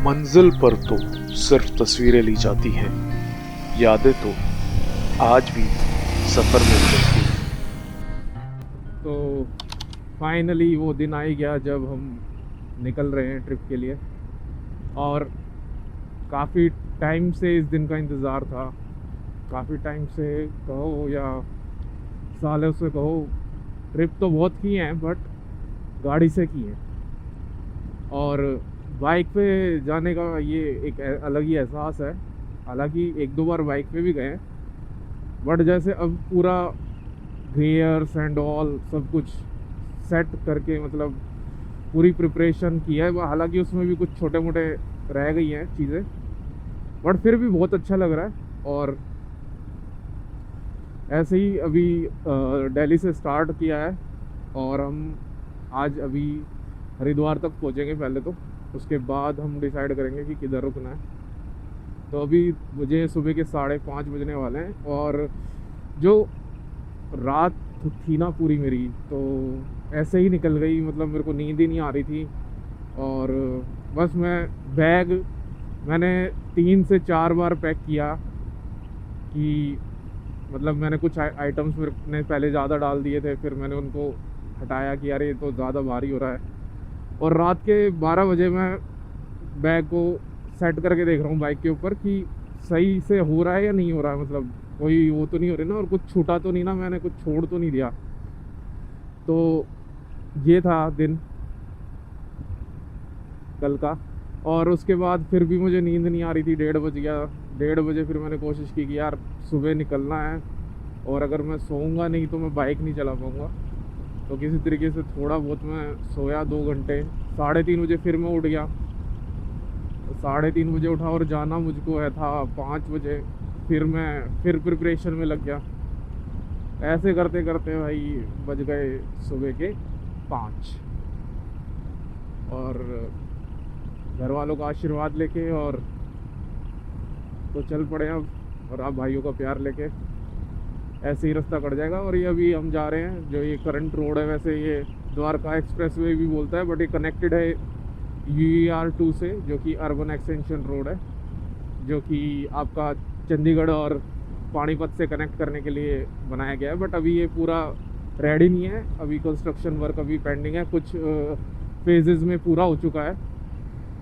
मंजिल पर तो सिर्फ तस्वीरें ली जाती हैं, यादें तो आज भी सफ़र में गुजरती हैं। तो फाइनली वो दिन आ ही गया जब हम निकल रहे हैं ट्रिप के लिए। और काफ़ी टाइम से इस दिन का इंतज़ार था। काफ़ी टाइम से कहो या सालों से कहो, ट्रिप तो बहुत की हैं बट गाड़ी से की हैं। और बाइक पे जाने का ये एक अलग ही एहसास है। हालांकि एक दो बार बाइक पे भी गए हैं, बट जैसे अब पूरा गियर्स एंड ऑल सब कुछ सेट करके, मतलब पूरी प्रिपरेशन की है। हालांकि उसमें भी कुछ छोटे मोटे रह गई हैं चीज़ें, बट फिर भी बहुत अच्छा लग रहा है। और ऐसे ही अभी दिल्ली से स्टार्ट किया है और हम आज अभी हरिद्वार तक पहुंचेंगे पहले तो। उसके बाद हम डिसाइड करेंगे कि किधर रुकना है। तो अभी मुझे सुबह के 5:30 बजने वाले हैं। और जो रात थी ना पूरी मेरी, तो ऐसे ही निकल गई। मतलब मेरे को नींद ही नहीं आ रही थी। और बस मैंने 3 से 4 बार पैक किया कि मतलब मैंने कुछ आइटम्स मैंने पहले ज़्यादा डाल दिए थे, फिर मैंने उनको हटाया कि यार ये तो ज़्यादा भारी हो रहा है। और रात के 12 बजे मैं बैग को सेट करके देख रहा हूँ बाइक के ऊपर कि सही से हो रहा है या नहीं हो रहा है। मतलब कोई वो तो नहीं हो रही ना, और कुछ छूटा तो नहीं ना, मैंने कुछ छोड़ तो नहीं दिया। तो ये था दिन कल का। और उसके बाद फिर भी मुझे नींद नहीं आ रही थी। 1:30 बज गया। 1:30 बजे फिर मैंने कोशिश की कि यार सुबह निकलना है, और अगर मैं सोऊंगा नहीं तो मैं बाइक नहीं चला पाऊँगा। तो किसी तरीके से थोड़ा बहुत मैं सोया 2 घंटे। 3:30 बजे फिर मैं उठ गया। तो 3:30 बजे उठा और जाना मुझको है था 5 बजे। फिर प्रिपरेशन में लग गया। ऐसे करते करते भाई बज गए सुबह के 5। और घर वालों का आशीर्वाद लेके और तो चल पड़े अब। और आप भाइयों का प्यार लेके ऐसे ही रास्ता कट जाएगा। और ये अभी हम जा रहे हैं, जो ये करंट रोड है, वैसे ये द्वारका एक्सप्रेस वे भी बोलता है, बट ये कनेक्टेड है UER2 से, जो कि अर्बन एक्सटेंशन रोड है, जो कि आपका चंडीगढ़ और पानीपत से कनेक्ट करने के लिए बनाया गया है। बट अभी ये पूरा रेडी नहीं है। अभी कंस्ट्रक्शन वर्क अभी पेंडिंग है। कुछ फेजेस में पूरा हो चुका है,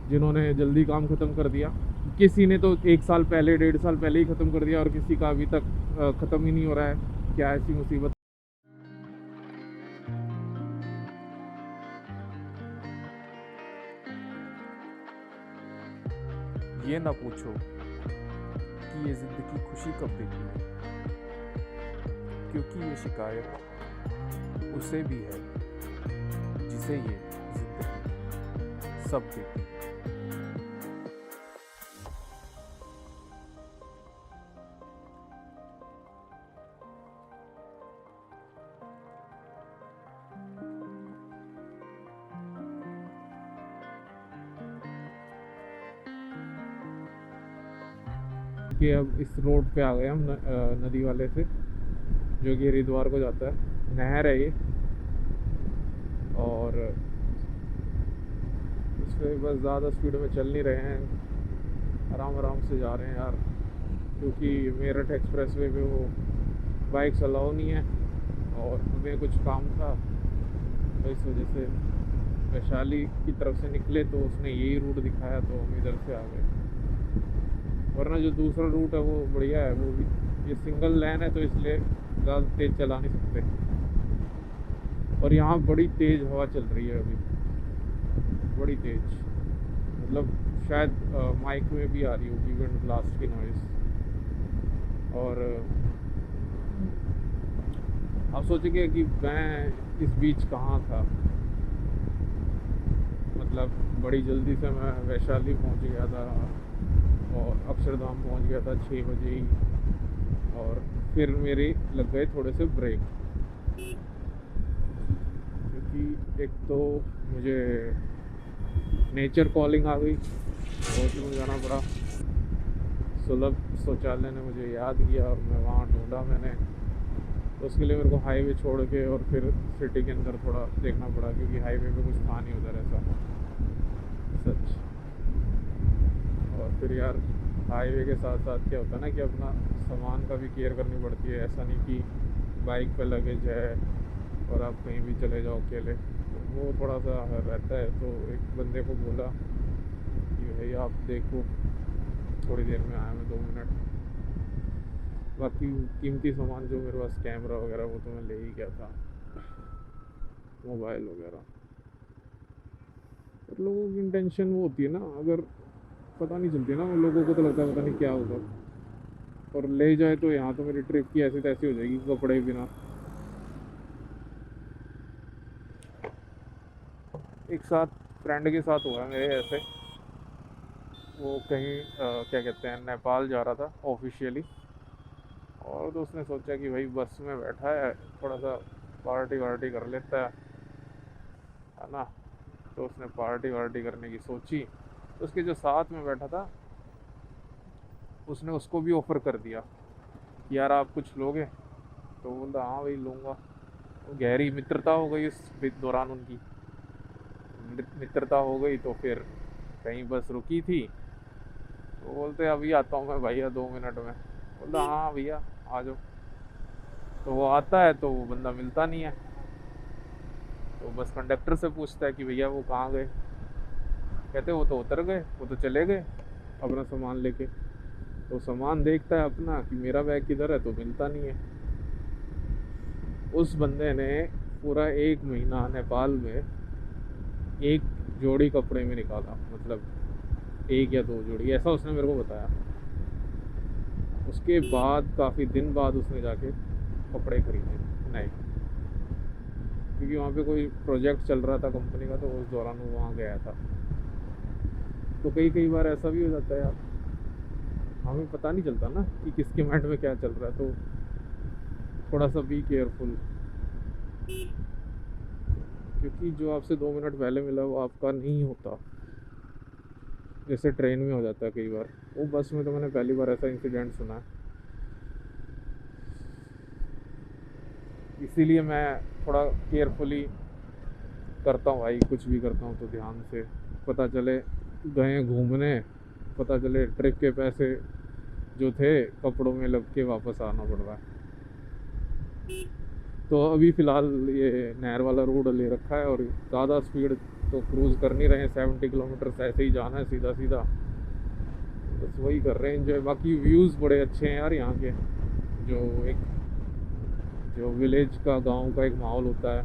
जिन्होंने जल्दी काम ख़त्म कर दिया। किसी ने तो 1 साल पहले 1.5 साल पहले ही ख़त्म कर दिया, और किसी का अभी तक ख़त्म ही नहीं हो रहा है। क्या ऐसी मुसीबत। ये ना पूछो कि ये ज़िंदगी खुशी कब देती है, क्योंकि ये शिकायत उसे भी है जिसे ये ज़िंदगी सब देती है। कि अब इस रोड पे आ गए हम नदी वाले से, जो कि हरिद्वार को जाता है। नहर है ये। और इस पर बस ज़्यादा स्पीड में चल नहीं रहे हैं, आराम आराम से जा रहे हैं यार, क्योंकि मेरठ एक्सप्रेस वे पे वो बाइक्स अलाउ नहीं है। और हमें कुछ काम था, तो इस वजह से वैशाली की तरफ से निकले तो उसने यही रूट दिखाया, तो हम इधर से आ गए। वरना जो दूसरा रूट है वो बढ़िया है। वो भी ये सिंगल लाइन है, तो इसलिए ज़्यादा तेज़ चला नहीं सकते। और यहाँ बड़ी तेज़ हवा चल रही है अभी, बड़ी तेज़। मतलब शायद माइक में भी आ रही होगी विंड ब्लास्ट की नॉइज़। और आप सोचेंगे कि मैं इस बीच कहाँ था। मतलब बड़ी जल्दी से मैं वैशाली पहुँच गया था और अक्षरधाम पहुंच गया था 6 बजे ही। और फिर मेरे लग गए थोड़े से ब्रेक, क्योंकि एक तो मुझे नेचर कॉलिंग आ गई, वॉशरूम जाना पड़ा। सुलभ शौचालय ने मुझे याद किया और मैं वहाँ ढूंढा मैंने। तो उसके लिए मेरे को हाईवे छोड़ के और फिर सिटी के अंदर थोड़ा देखना पड़ा, क्योंकि हाईवे पे कुछ था नहीं उधर ऐसा। सच फिर यार हाईवे के साथ साथ क्या होता है ना कि अपना सामान का भी केयर करनी पड़ती है। ऐसा नहीं कि बाइक पे लगेज है और आप कहीं भी चले जाओ अकेले, तो वो थोड़ा सा रहता है। तो एक बंदे को बोला कि भाई आप देखो, थोड़ी देर में आया मैं, 2 मिनट। बाकी कीमती सामान जो मेरे पास, कैमरा वगैरह, वो तो मैं ले ही गया था, मोबाइल वगैरह। पर लोगों की इंटेंशन वो होती है ना, अगर पता नहीं चलती ना, उन लोगों को तो लगता है पता नहीं क्या होगा, और ले जाए तो यहाँ तो मेरी ट्रिप की ऐसी तैसी हो जाएगी कपड़े बिना। एक साथ फ्रेंड के साथ हुआ मेरे ऐसे, वो कहीं क्या कहते हैं, नेपाल जा रहा था ऑफिशियली, और तो उसने सोचा कि भाई बस में बैठा है, थोड़ा सा पार्टी वार्टी कर लेता है ना। तो उसने पार्टी वार्टी करने की सोची। उसके जो साथ में बैठा था उसने उसको भी ऑफ़र कर दिया कि यार आप कुछ लोगे, तो बोलता हाँ भाई लूँगा। गहरी मित्रता हो गई उस दौरान, उनकी मित्रता हो गई। तो फिर कहीं बस रुकी थी, तो बोलते अभी आता हूँ मैं भैया 2 मिनट में। बोलता हाँ भैया आ जाओ। तो वो आता है तो वो बंदा मिलता नहीं है, तो बस कंडक्टर से पूछता है कि भैया वो कहाँ गए। कहते वो तो उतर गए, वो तो चले गए अपना सामान लेके। तो सामान देखता है अपना कि मेरा बैग किधर है, तो मिलता नहीं है। उस बंदे ने पूरा 1 महीना नेपाल में एक जोड़ी कपड़े में निकाला, मतलब 1 या 2 जोड़ी, ऐसा उसने मेरे को बताया। उसके बाद काफ़ी दिन बाद उसने जाके कपड़े खरीदे नए, क्योंकि वहाँ पे कोई प्रोजेक्ट चल रहा था कंपनी का, तो उस दौरान वो वहाँ गया था। तो कई बार ऐसा भी हो जाता है यार, हमें पता नहीं चलता ना कि किसके माइंड में क्या चल रहा है, तो थोड़ा सा बी केयरफुल, क्योंकि जो आपसे 2 मिनट पहले मिला वो आपका नहीं होता। जैसे ट्रेन में हो जाता है कई बार, वो बस में तो मैंने पहली बार ऐसा इंसिडेंट सुना है। इसीलिए मैं थोड़ा केयरफुली करता हूँ भाई, कुछ भी करता हूँ तो ध्यान से, पता चले गए घूमने, पता चले ट्रिप के पैसे जो थे कपड़ों में लग के वापस आना पड़ रहा है। तो अभी फ़िलहाल ये नहर वाला रोड ले रखा है, और ज़्यादा स्पीड तो क्रूज़ कर नहीं रहे हैं, 70 किलोमीटर से ऐसे ही जाना है सीधा सीधा, बस वही कर रहे हैं एंजॉय। बाकी व्यूज़ बड़े अच्छे हैं यार यहाँ के, जो विलेज का, गांव का एक माहौल होता है,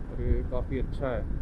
और ये काफ़ी अच्छा है।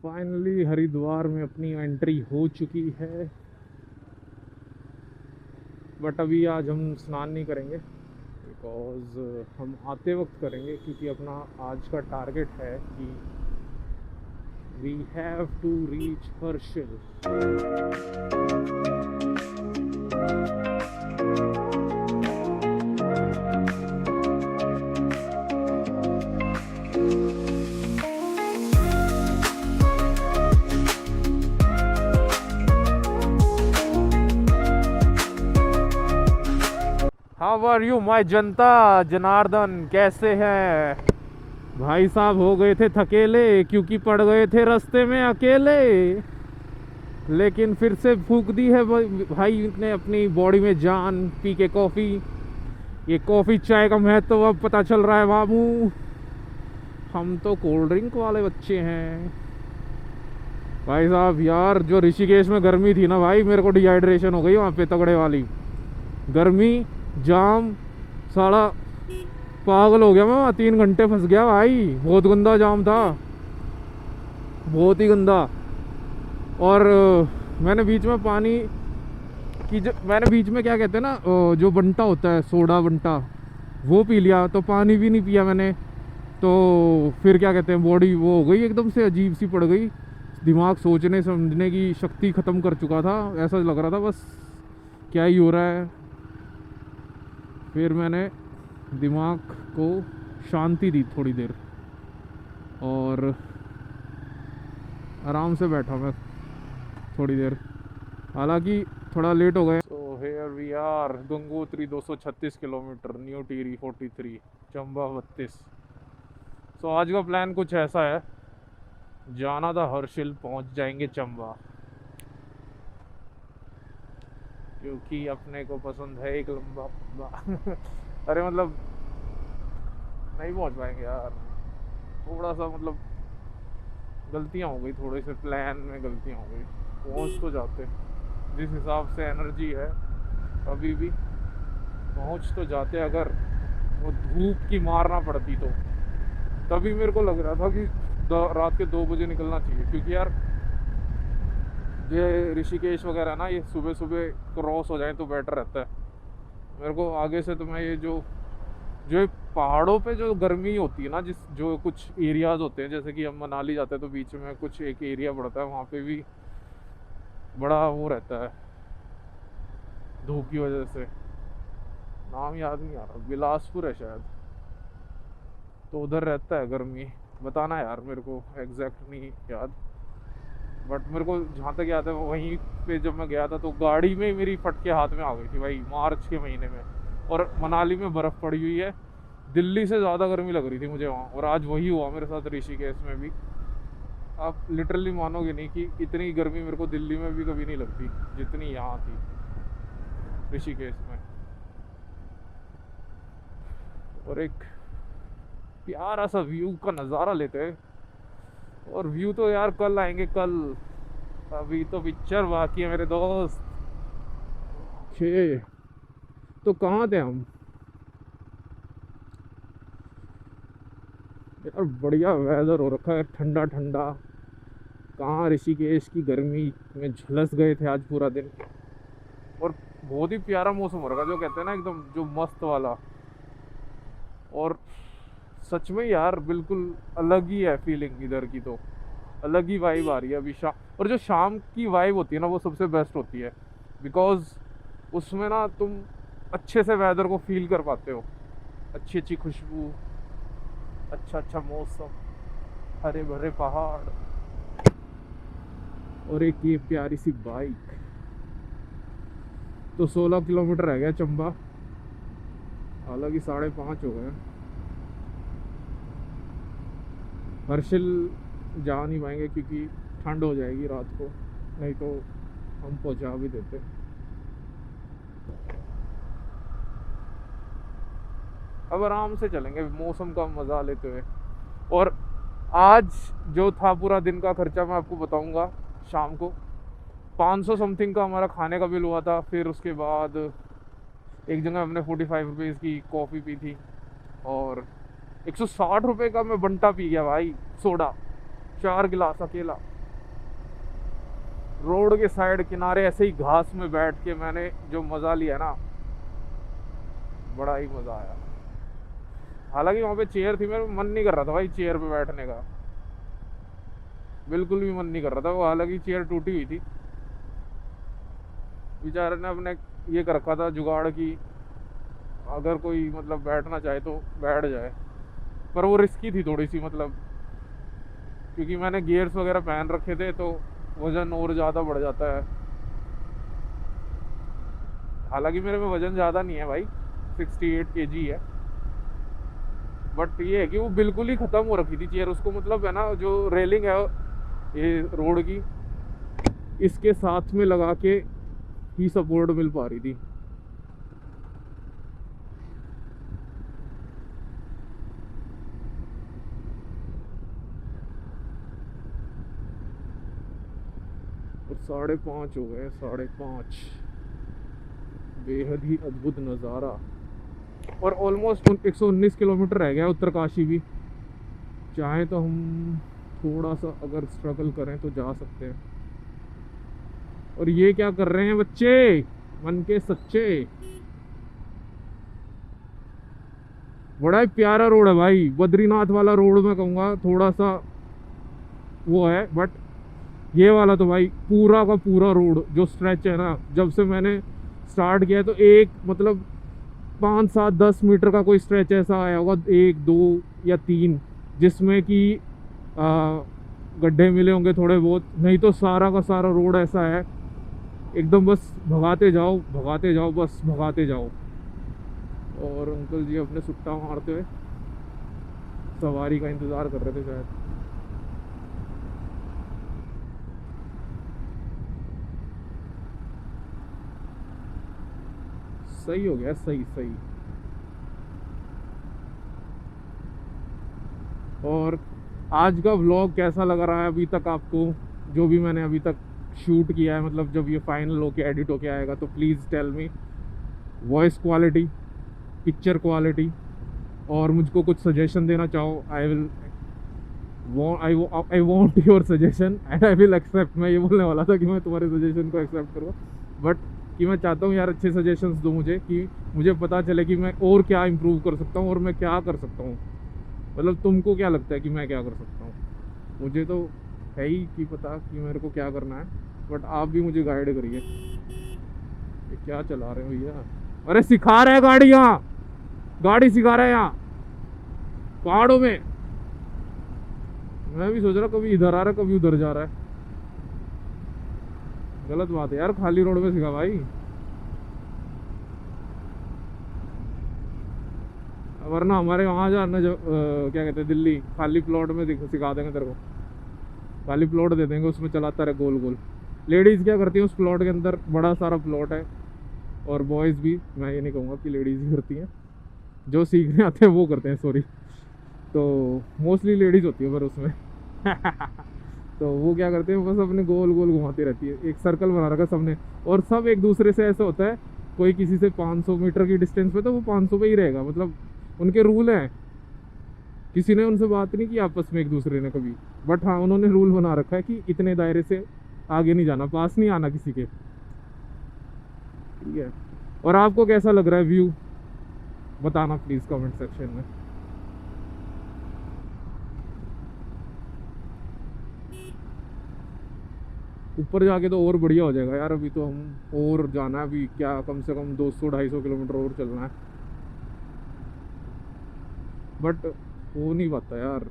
फाइनली हरिद्वार में अपनी एंट्री हो चुकी है, बट अभी आज हम स्नान नहीं करेंगे, बिकॉज़ हम आते वक्त करेंगे, क्योंकि अपना आज का टारगेट है कि we have to reach Harshil. How are you my जनता, जनार्दन कैसे हैं भाई साहब? हो गए थे थकेले क्योंकि पड़ गए थे रास्ते में अकेले, लेकिन फिर से फूंक दी है भाई ने अपनी बॉडी में जान, पी के कॉफ़ी। ये कॉफ़ी चाय का महत्व तो अब पता चल रहा है बाबू, हम तो कोल्ड ड्रिंक वाले बच्चे हैं भाई साहब। यार जो ऋषिकेश में गर्मी थी ना भाई, मेरे को डिहाइड्रेशन हो गई वहाँ पे तगड़े वाली गर्मी, जाम, साला पागल हो गया मैं वहाँ, 3 घंटे फंस गया भाई, बहुत गंदा जाम था। बहुत ही गंदा। और मैंने बीच में पानी की मैंने बीच में क्या कहते हैं ना, जो बंटा होता है, सोडा बंटा, वो पी लिया, तो पानी भी नहीं पिया मैंने। तो फिर क्या कहते हैं, बॉडी वो हो गई एकदम से अजीब सी पड़ गई, दिमाग सोचने समझने की शक्ति ख़त्म कर चुका था, ऐसा लग रहा था बस क्या ही हो रहा है। फिर मैंने दिमाग को शांति दी थोड़ी देर और आराम से बैठा मैं थोड़ी देर, हालांकि थोड़ा लेट हो गए। So here we are, Gangotri 236 kilometre, new Tehri 43, Chamba 32। So आज का प्लान कुछ ऐसा है, जाना था हर्षिल, पहुंच जाएंगे चंबा, क्योंकि अपने को पसंद है एक लंबा अरे मतलब नहीं पहुंच पाएंगे यार, थोड़ा सा मतलब गलतियां हो गई, थोड़े से प्लान में गलतियां हो गई। पहुंच तो जाते, जिस हिसाब से एनर्जी है अभी भी पहुंच तो जाते, अगर वो धूप की मार ना पड़ती तो। तभी मेरे को लग रहा था कि रात के 2 बजे निकलना चाहिए, क्योंकि यार ये ऋषिकेश वगैरह ना, ये सुबह सुबह क्रॉस हो जाए तो बेटर रहता है मेरे को। आगे से तो मैं ये जो पहाड़ों पे जो गर्मी होती है ना, जो कुछ एरियाज होते हैं, जैसे कि हम मनाली जाते हैं तो बीच में कुछ एक एरिया पड़ता है, वहाँ पे भी बड़ा वो रहता है धूप की वजह से, नाम याद नहीं आ रहा, बिलासपुर है शायद, तो उधर रहता है गर्मी। बताना यार, मेरे को एग्जैक्ट नहीं याद, बट मेरे को जहाँ तक याद है वहीं पे जब मैं गया था तो गाड़ी में मेरी फट के हाथ में आ गई थी भाई, मार्च के महीने में, और मनाली में बर्फ़ पड़ी हुई है, दिल्ली से ज़्यादा गर्मी लग रही थी मुझे वहाँ। और आज वही हुआ मेरे साथ ऋषिकेश में भी। आप लिटरली मानोगे नहीं कि इतनी गर्मी मेरे को दिल्ली में भी कभी नहीं लगती जितनी यहाँ थी ऋषिकेश में। और एक प्यारा सा व्यू का नज़ारा लेते हैं, और व्यू तो यार कल आएंगे, कल, अभी तो पिक्चर बाकी है मेरे दोस्त। तो कहाँ थे हम यार, बढ़िया वेदर हो रखा है, ठंडा ठंडा। कहाँ ऋषिकेश की गर्मी में झुलस गए थे आज पूरा दिन, और बहुत ही प्यारा मौसम हो रखा है, जो कहते हैं ना एकदम जो मस्त वाला। और सच में यार बिल्कुल अलग ही है फीलिंग, इधर की तो अलग ही वाइब आ रही है अभी शाम। और जो शाम की वाइब होती है ना, वो सबसे बेस्ट होती है, बिकॉज उसमें ना तुम अच्छे से वेदर को फील कर पाते हो, अच्छी अच्छी खुशबू, अच्छा अच्छा मौसम, हरे भरे पहाड़, और एक ये प्यारी सी बाइक। तो 16 किलोमीटर रह गया चंबा, हालांकि 5:30 हो गए। हर्षिल जा नहीं पाएंगे क्योंकि ठंड हो जाएगी रात को, नहीं तो हम पहुंचा भी देते। अब आराम से चलेंगे मौसम का मज़ा लेते हुए। और आज जो था पूरा दिन का खर्चा मैं आपको बताऊंगा शाम को। 500 समथिंग का हमारा खाने का बिल हुआ था। फिर उसके बाद एक जगह हमने 45 रुपीज़ की कॉफ़ी पी थी, और 160 रुपये का मैं बंटा पी गया भाई, सोडा 4 गिलास अकेला, रोड के साइड किनारे ऐसे ही घास में बैठ के मैंने जो मज़ा लिया ना, बड़ा ही मज़ा आया। हालांकि वहाँ पे चेयर थी, मेरा मन नहीं कर रहा था भाई चेयर पे बैठने का, बिल्कुल भी मन नहीं कर रहा था वो, हालांकि चेयर टूटी हुई थी, बेचारे ने अपने ये कर रखा था जुगाड़ की अगर कोई मतलब बैठना चाहे तो बैठ जाए, पर वो रिस्की थी थोड़ी सी, मतलब क्योंकि मैंने गियर्स वगैरह पहन रखे थे तो वज़न और ज़्यादा बढ़ जाता है। हालांकि मेरे में वज़न ज़्यादा नहीं है भाई, 68 kg है, बट ये है कि वो बिल्कुल ही ख़त्म हो रखी थी चेयर, उसको मतलब है ना जो रेलिंग है ये रोड की, इसके साथ में लगा के ही सपोर्ट मिल पा रही थी। और 5:30 हो गए, 5:30, बेहद ही अद्भुत नज़ारा। और ऑलमोस्ट 119 किलोमीटर रह गया उत्तरकाशी भी। चाहे तो हम थोड़ा सा अगर स्ट्रगल करें तो जा सकते हैं। और ये क्या कर रहे हैं बच्चे, मन के सच्चे। बड़ा ही प्यारा रोड है भाई, बद्रीनाथ वाला रोड मैं कहूँगा थोड़ा सा वो है, बट ये वाला तो भाई पूरा का पूरा रोड जो स्ट्रेच है ना, जब से मैंने स्टार्ट किया है तो एक मतलब 5 7 10 मीटर का कोई स्ट्रेच ऐसा आया होगा, 1 2 या 3, जिसमें कि गड्ढे मिले होंगे थोड़े बहुत, नहीं तो सारा का सारा रोड ऐसा है एकदम बस भगाते जाओ भगाते जाओ बस भगाते जाओ। और अंकल जी अपने सुट्टा मारते हुए सवारी का इंतज़ार कर रहे थे शायद। सही हो गया, सही सही। और आज का व्लॉग कैसा लग रहा है अभी तक आपको, जो भी मैंने अभी तक शूट किया है, मतलब जब ये फाइनल होके एडिट होके आएगा तो please tell me. Voice quality, picture quality, और मुझको कुछ सजेशन देना चाहो, I want your suggestion and I will accept. मैं ये बोलने वाला था कि मैं तुम्हारे सजेशन को एक्सेप्ट करूँगा, बट कि मैं चाहता हूँ यार अच्छे सजेशंस दो मुझे, कि मुझे पता चले कि मैं और क्या इम्प्रूव कर सकता हूँ और मैं क्या कर सकता हूँ। मतलब तुमको क्या लगता है कि मैं क्या कर सकता हूँ? मुझे तो है ही कि पता कि मेरे को क्या करना है, बट आप भी मुझे गाइड करिए। ये क्या चला रहे हो भैया? अरे सिखा रहे हैं गाड़ी, यहाँ गाड़ी सिखा रहे हैं यहाँ पहाड़ों में। मैं भी सोच रहा कभी इधर आ रहा है कभी उधर जा रहा है। गलत बात है यार, खाली रोड में सिखा भाई, वरना हमारे वहाँ जाना जो क्या कहते हैं दिल्ली, खाली प्लॉट में सिखा देंगे तेरे को। खाली प्लॉट दे देंगे, उसमें चलाता रहे गोल गोल। लेडीज़ क्या करती है उस प्लॉट के अंदर, बड़ा सारा प्लॉट है, और बॉयज़ भी, मैं ये नहीं कहूँगा कि लेडीज़ ही करती हैं, जो सीखने आते हैं वो करते हैं, सॉरी। तो मोस्टली लेडीज़ होती है पर उसमें तो वो क्या करते हैं, बस अपने गोल गोल घुमाती रहती है, एक सर्कल बना रखा सबने, और सब एक दूसरे से ऐसा होता है, कोई किसी से 500 मीटर की डिस्टेंस पे तो वो 500 पे ही रहेगा, मतलब उनके रूल हैं। किसी ने उनसे बात नहीं की आपस में एक दूसरे ने कभी, बट हाँ उन्होंने रूल बना रखा है कि इतने दायरे से आगे नहीं जाना, पास नहीं आना किसी के, ठीक है। और आपको कैसा लग रहा है व्यू, बताना प्लीज़ कमेंट सेक्शन में। ऊपर जाके तो और बढ़िया हो जाएगा यार, अभी तो हम और जाना है, अभी क्या कम से कम 200 250 किलोमीटर और चलना है, बट हो नहीं पाता यार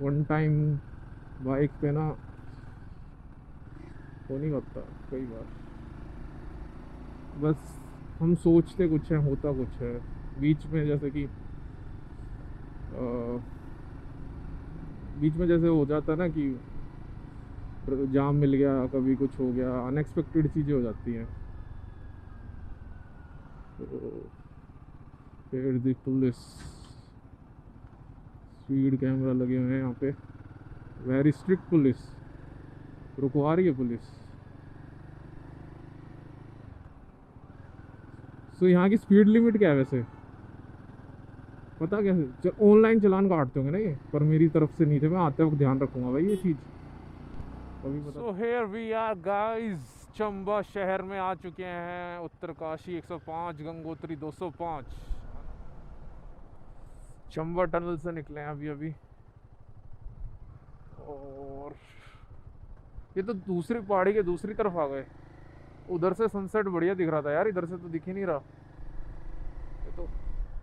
वन टाइम बाइक पे ना, हो नहीं पाता कई बार। बस हम सोचते कुछ है होता कुछ है, बीच में जैसे कि बीच में जैसे हो जाता है ना कि जाम मिल गया, कभी कुछ हो गया, अनएक्सपेक्टेड चीज़ें हो जाती हैं। फिर द पुलिस, स्पीड कैमरा लगे हुए हैं यहाँ पे, वेरी स्ट्रिक्ट पुलिस, रुकवा रही है पुलिस। तो यहाँ की स्पीड लिमिट क्या है वैसे, पता कैसे? ऑनलाइन चलान काटते होंगे ना ये, पर मेरी तरफ से नहीं थे, मैं आते वक्त ध्यान रखूंगा भाई ये चीज़। So here we are guys, Chamba शहर में आ चुके हैं, उत्तरकाशी 105, गंगोत्री 205। चंबा टनल से निकले हैं अभी अभी, और ये तो दूसरी पहाड़ी के दूसरी तरफ आ गए। उधर से सनसेट बढ़िया दिख रहा था यार, इधर से तो दिख ही नहीं रहा। ये तो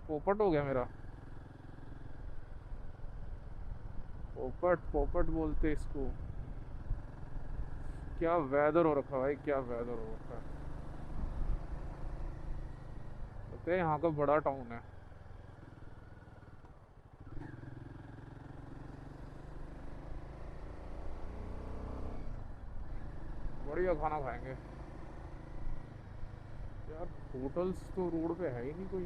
पोपट हो गया मेरा, पोपट पोपट बोलते इसको। क्या वेदर हो रखा भाई, क्या वेदर हो रखा है। तो यहाँ का बड़ा टाउन है, बढ़िया खाना खाएंगे यार। होटल्स तो रोड पे है ही नहीं कोई।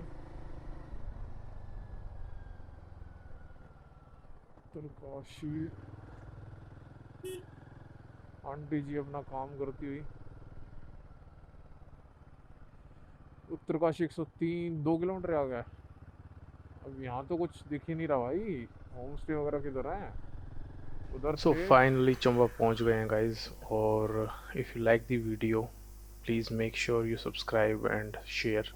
उत्तरकाशी, आंटी जी अपना काम करती हुई। उत्तरकाशी 103, 2 किलोमीटर आ गया। अब यहाँ तो कुछ दिख ही नहीं रहा भाई, होम स्टे वगैरह किधर है? उधर सो से फाइनली चंबा पहुंच गए हैं गाइस, और if you like the video please make sure you subscribe and share.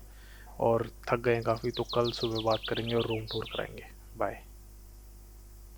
और थक गए हैं काफ़ी, तो कल सुबह बात करेंगे और रूम टूर कराएंगे। बाय।